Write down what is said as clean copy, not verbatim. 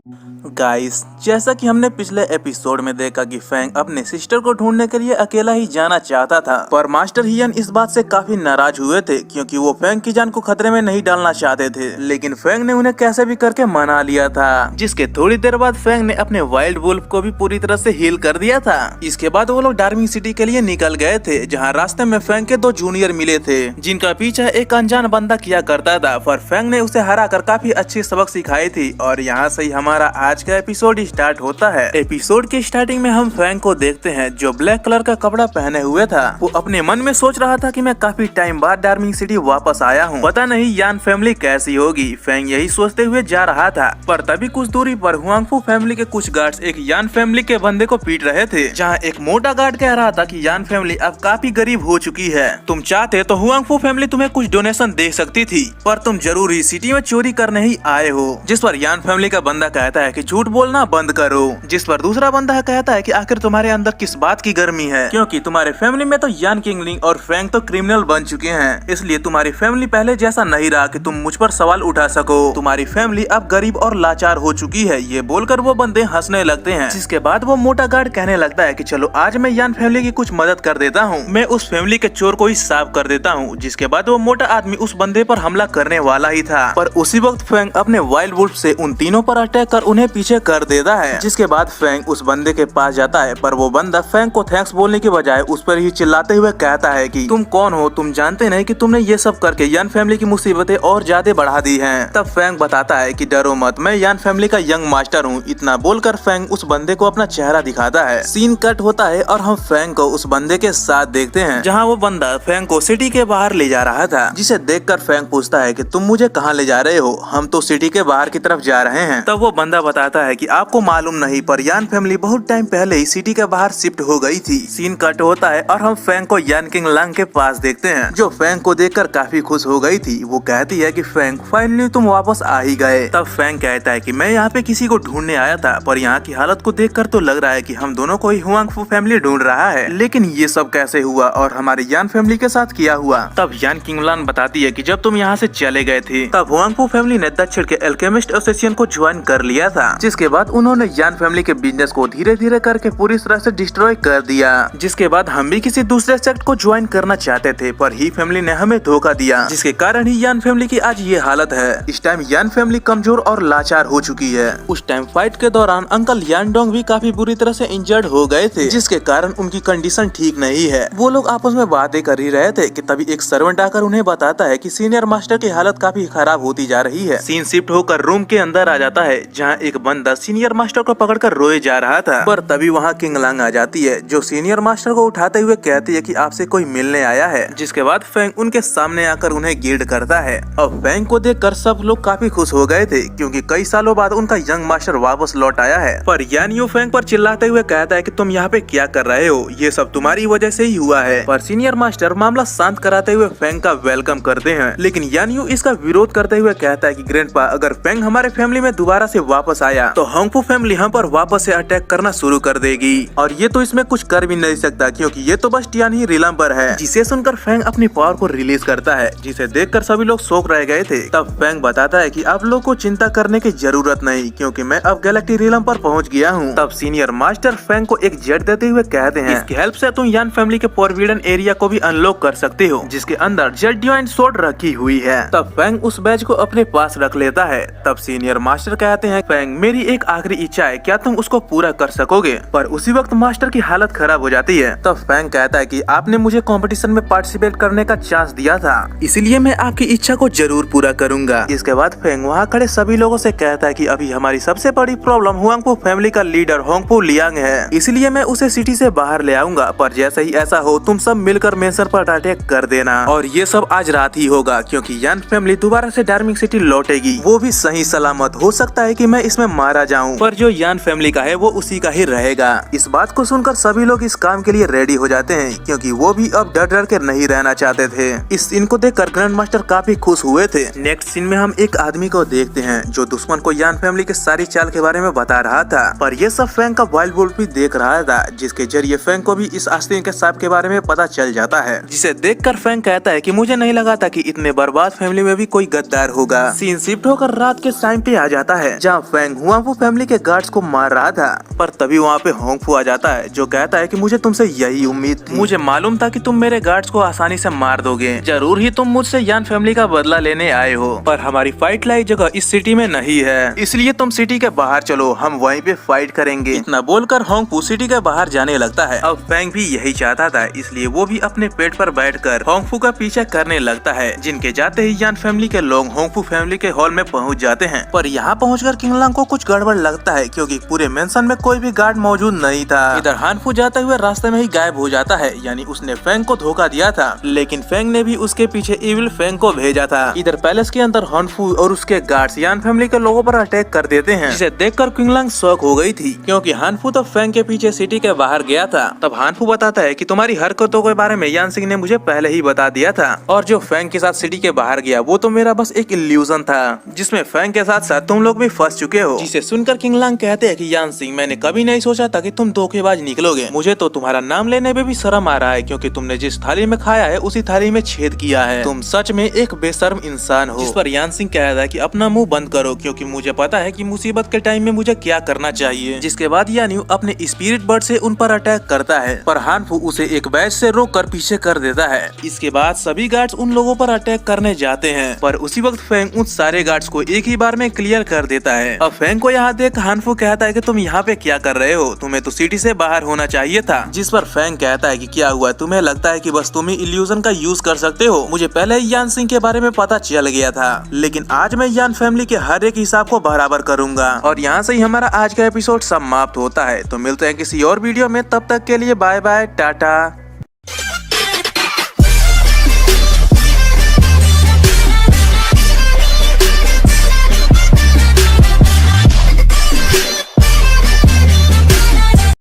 Guys, जैसा कि हमने पिछले एपिसोड में देखा कि फैंग अपने सिस्टर को ढूंढने के लिए अकेला ही जाना चाहता था, पर मास्टर हियन इस बात से काफी नाराज हुए थे क्योंकि वो फैंग की जान को खतरे में नहीं डालना चाहते थे। लेकिन फैंग ने उन्हें कैसे भी करके मना लिया था, जिसके थोड़ी देर बाद फैंग ने अपने वाइल्ड वुल्फ को भी पूरी तरह से हील कर दिया था। इसके बाद वो लोग डार्मिंग सिटी के लिए निकल गए थे, जहाँ रास्ते में फैंग के दो जूनियर मिले थे, जिनका पीछा एक अनजान बंदा किया करता था, पर फैंग ने उसे हरा कर काफी अच्छी सबक सिखाई थी। और यहाँ से ही हमारा आज का एपिसोड स्टार्ट होता है। एपिसोड की स्टार्टिंग में हम फैंग को देखते हैं जो ब्लैक कलर का कपड़ा पहने हुए था। वो अपने मन में सोच रहा था कि मैं काफी टाइम बाद डार्मिंग सिटी वापस आया हूँ, पता नहीं यान फैमिली कैसी होगी। फैंग यही सोचते हुए जा रहा था, पर तभी कुछ दूरी पर हुआंगफू फैमिली के कुछ गार्ड्स एक यान फैमिली के बंदे को पीट रहे थे, जहाँ एक मोटा गार्ड कह रहा था कि यान फैमिली अब काफी गरीब हो चुकी है, तुम चाहते तो हुआंगफू फैमिली तुम्हें कुछ डोनेशन दे सकती थी, पर तुम जरूर ही सिटी में चोरी करने ही आए हो। जिस पर यान फैमिली का बंदा कहता है कि झूठ बोलना बंद करो। जिस पर दूसरा बंदा कहता है कि आखिर तुम्हारे अंदर किस बात की गर्मी है, क्योंकि तुम्हारे फैमिली में तो यान किंगलिंग और फैंग तो क्रिमिनल बन चुके हैं, इसलिए तुम्हारी फैमिली पहले जैसा नहीं रहा कि तुम मुझ पर सवाल उठा सको। तुम्हारी फैमिली अब गरीब और लाचार हो चुकी है। ये बोलकर वो बंदे हंसने लगते हैं, जिसके बाद वो मोटा गार्ड कहने लगता है कि चलो आज मैं यान फैमिली की कुछ मदद कर देता हूँ, मैं उस फैमिली के चोर को ही साफ कर देता हूँ। जिसके बाद वो मोटा आदमी उस बंदे पर हमला करने वाला ही था, पर उसी वक्त फैंग अपने वाइल्ड वुल्फ से उन तीनों पर अटैक कर उन्हें पीछे कर देता है। जिसके बाद फैंग उस बंदे के पास जाता है, पर वो बंदा फैंग को थैंक्स बोलने के बजाय उस पर ही चिल्लाते हुए कहता है कि तुम कौन हो, तुम जानते नहीं कि तुमने ये सब करके यान फैमिली की मुसीबतें और ज्यादा बढ़ा दी हैं। तब फैंग बताता है कि डरो मत, मैं यान फैमिली का यंग मास्टर हूँ। इतना बोलकर फैंग उस बंदे को अपना चेहरा दिखाता है। सीन कट होता है और हम फैंग को उस बंदे के साथ देखते हैं, जहाँ वो बंदा फैंग को सिटी के बाहर ले जा रहा था, जिसे देखकर फैंग पूछता है कि तुम मुझे कहाँ ले जा रहे हो। हम तो सिटी के बाहर की तरफ जा रहे हैं। तब वो बंदा बताता है कि आपको मालूम नहीं, पर यान फैमिली बहुत टाइम पहले ही सिटी के बाहर शिफ्ट हो गई थी। सीन कट होता है और हम फैंग को यान किंग लांग के पास देखते हैं, जो फैंग को देखकर काफी खुश हो गई थी। वो कहती है कि फैंग फाइनली तुम वापस आ ही गए। तब फैंग कहता है कि मैं यहाँ पे किसी को ढूंढने आया था, पर यहाँ की हालत को देखकर तो लग रहा है कि हम दोनों को ही हुआंगफू फैमिली ढूंढ रहा है। लेकिन ये सब कैसे हुआ और हमारे यान फैमिली के साथ क्या हुआ। तब यान किंग लांग बताती है कि जब तुम यहाँ से चले गए थे, तब हुआंगफू फैमिली ने दक्षिण के एल्केमिस्ट एसोसिएशन को ज्वाइन कर लिया था, जिसके बाद उन्होंने यान फैमिली के बिजनेस को धीरे धीरे करके पूरी तरह से डिस्ट्रॉय कर दिया। जिसके बाद हम भी किसी दूसरे सेक्ट को ज्वाइन करना चाहते थे, पर ही फैमिली ने हमें धोखा दिया, जिसके कारण ही यान फैमिली की आज ये हालत है। इस टाइम यान फैमिली कमजोर और लाचार हो चुकी है। उस टाइम फाइट के दौरान अंकल यान डोंग भी काफी बुरी तरह से इंजर्ड हो गए थे, जिसके कारण उनकी कंडीशन ठीक नहीं है। वो लोग आपस में बातें कर ही रहे थे कि तभी एक सर्वेंट आकर उन्हें बताता है कि सीनियर मास्टर की हालत काफी खराब होती जा रही है। सीन शिफ्ट होकर रूम के अंदर आ जाता है, जहाँ एक बंदा सीनियर मास्टर को पकड़कर रोए जा रहा था, पर तभी वहाँ किंग लांग आ जाती है, जो सीनियर मास्टर को उठाते हुए कहती है कि आपसे कोई मिलने आया है। जिसके बाद फैंग उनके सामने आकर उन्हें गिल्ड करता है, और फैंग को देखकर सब लोग काफी खुश हो गए थे, क्योंकि कई सालों बाद उनका यंग मास्टर वापस लौट आया है। पर यान यू फैंग पर चिल्लाते हुए कहता है कि तुम यहाँ पे क्या कर रहे हो, ये सब तुम्हारी वजह से ही हुआ है। पर सीनियर मास्टर मामला शांत कराते हुए फैंग का वेलकम करते हैं, लेकिन यान यू इसका विरोध करते हुए कहता है कि ग्रैंडपा, अगर फैंग हमारे फैमिली में दोबारा से वापस आया तो हुआंगफू फैमिली हम पर वापस से अटैक करना शुरू कर देगी, और ये तो इसमें कुछ कर भी नहीं सकता, क्योंकि ये तो बस टियान ही रिलम्बर है। जिसे सुनकर फैंग अपनी पावर को रिलीज करता है, जिसे देखकर सभी लोग शॉक रह गए थे। तब फैंग बताता है कि आप लोग को चिंता करने की जरूरत नहीं, क्योंकि मैं अब गैलेक्टी रिलम पर पहुंच गया हूँ। तब सीनियर मास्टर फैंग को एक जेट देते हुए कहते हैं, इसकी हेल्प से तुम यान फैमिली के फोरबिडन एरिया को भी अनलॉक कर सकते हो, जिसके अंदर जेट डिवाइन स्वॉर्ड रखी हुई है। तब फैंग उस बैच को अपने पास रख लेता है। तब सीनियर मास्टर कहते हैं, फैंग मेरी एक आखिरी इच्छा है, क्या तुम उसको पूरा कर सकोगे। पर उसी वक्त मास्टर की हालत खराब हो जाती है। तब फैंग कहता है कि आपने मुझे कंपटीशन में पार्टिसिपेट करने का चांस दिया था, इसलिए मैं आपकी इच्छा को जरूर पूरा करूंगा। इसके बाद फैंग वहाँ खड़े सभी लोगों से कहता है कि अभी हमारी सबसे बड़ी प्रॉब्लम हुआंगफू फैमिली का लीडर होंगफू लियांग है, इसलिए मैं उसे सिटी से बाहर ले आऊंगा, पर जैसे ही ऐसा हो तुम सब मिलकर मेसर पर अटैक कर देना, और ये सब आज रात ही होगा, क्योंकि यान फैमिली दोबारा से डार्मिंग सिटी लौटेगी, वो भी सही सलामत। हो सकता है कि मैं इसमें मारा जाऊं, पर जो यान फैमिली का है वो उसी का ही रहेगा। इस बात को सुनकर सभी लोग इस काम के लिए रेडी हो जाते हैं, क्योंकि वो भी अब डर डर के नहीं रहना चाहते थे। इस सीन को देखकर ग्रैंड मास्टर काफी खुश हुए थे। नेक्स्ट सीन में हम एक आदमी को देखते हैं, जो दुश्मन को यान फैमिली के सारी चाल के बारे में बता रहा था, पर ये सब फैंग का वाइल्ड वुल्फ भी देख रहा था, जिसके जरिए फैंग को भी इस आस्तीन के सांप के बारे में पता चल जाता है, जिसे देखकर फैंग कहता है कि मुझे नहीं लगा था कि इतने बर्बाद फैमिली में भी कोई गद्दार होगा। सीन शिफ्ट होकर रात के टाइम पे आ जाता है, जहाँ जहाँ फेंग हुआंगफू फैमिली के गार्ड्स को मार रहा था। पर तभी वहाँ पे होंगफू आ जाता है जो कहता है कि मुझे तुमसे यही उम्मीद थी। मुझे मालूम था कि तुम मेरे गार्ड्स को आसानी से मार दोगे। जरूर ही तुम मुझसे यान फैमिली का बदला लेने आए हो, पर हमारी फाइट लाई जगह इस सिटी में नहीं है, इसलिए तुम सिटी के बाहर चलो, हम वहीं पे फाइट करेंगे। इतना बोलकर होंगफू सिटी के बाहर जाने लगता है। अब फेंग भी यही चाहता था, इसलिए वो भी अपने पेट पर बैठकर होंगफू का पीछा करने लगता है। जिनके जाते ही यान फैमिली के लोग होंगफू फैमिली के हॉल में पहुंच जाते हैं। पर यहाँ पहुंचकर किंगलांग को कुछ गड़बड़ लगता है क्योंकि पूरे मेंशन में कोई भी गार्ड मौजूद नहीं था। इधर हानफू जाते हुए रास्ते में ही गायब हो जाता है, यानी उसने फेंग को धोखा दिया था, लेकिन फेंग ने भी उसके पीछे इविल फेंग को भेजा था। इधर पैलेस के अंदर हानफू और उसके गार्ड्स यान फैमिली के लोगों पर अटैक कर देते हैं, जिसे देखकर किंगलांग शॉक हो गई थी क्योंकि हानफू तो फेंग के पीछे सिटी के बाहर गया था। तब हानफू बताता है कि तुम्हारी हरकतों के बारे में यान सिंह ने मुझे पहले ही बता दिया था, और जो फेंग के साथ सिटी के बाहर गया वो तो मेरा बस एक इल्यूजन था, जिसमें फेंग के साथ साथ तुम लोग भी फंस चुके हो। जिसे सुनकर किंगलांग कहते हैं कि यान सिंह, मैंने कभी नहीं सोचा था कि तुम धोखेबाज निकलोगे। मुझे तो तुम्हारा नाम लेने में भी शर्म आ रहा है क्योंकि तुमने जिस थाली में खाया है उसी थाली में छेद किया है। तुम सच में एक बेशर्म इंसान हो। जिस पर यान सिंह कहता है कि अपना मुंह बंद करो क्योंकि मुझे पता है कि मुसीबत के टाइम में मुझे क्या करना चाहिए। जिसके बाद यान्यू अपने स्पिरिट बर्ड से उन पर अटैक करता है, पर हानफू उसे एक बैच से रोक कर पीछे कर देता है। इसके बाद सभी गार्ड्स उन लोगों पर अटैक करने जाते हैं, पर उसी वक्त फेंग उन सारे गार्ड्स को एक ही बार में क्लियर कर देता है। अब फेंग को यहाँ देख हानफू कहता है कि तुम यहाँ पे क्या कर रहे हो, तुम्हें तो सिटी से बाहर होना चाहिए था। जिस पर फेंग कहता है कि क्या हुआ, तुम्हें लगता है कि बस तुम ही इल्यूजन का यूज कर सकते हो? मुझे पहले ही यान सिंह के बारे में पता चल गया था, लेकिन आज मैं यान फैमिली के हर एक हिसाब को बराबर करूंगा। और यहाँ से ही हमारा आज का एपिसोड समाप्त होता है। तो मिलते हैं किसी और वीडियो में, तब तक के लिए बाय बाय, टाटा।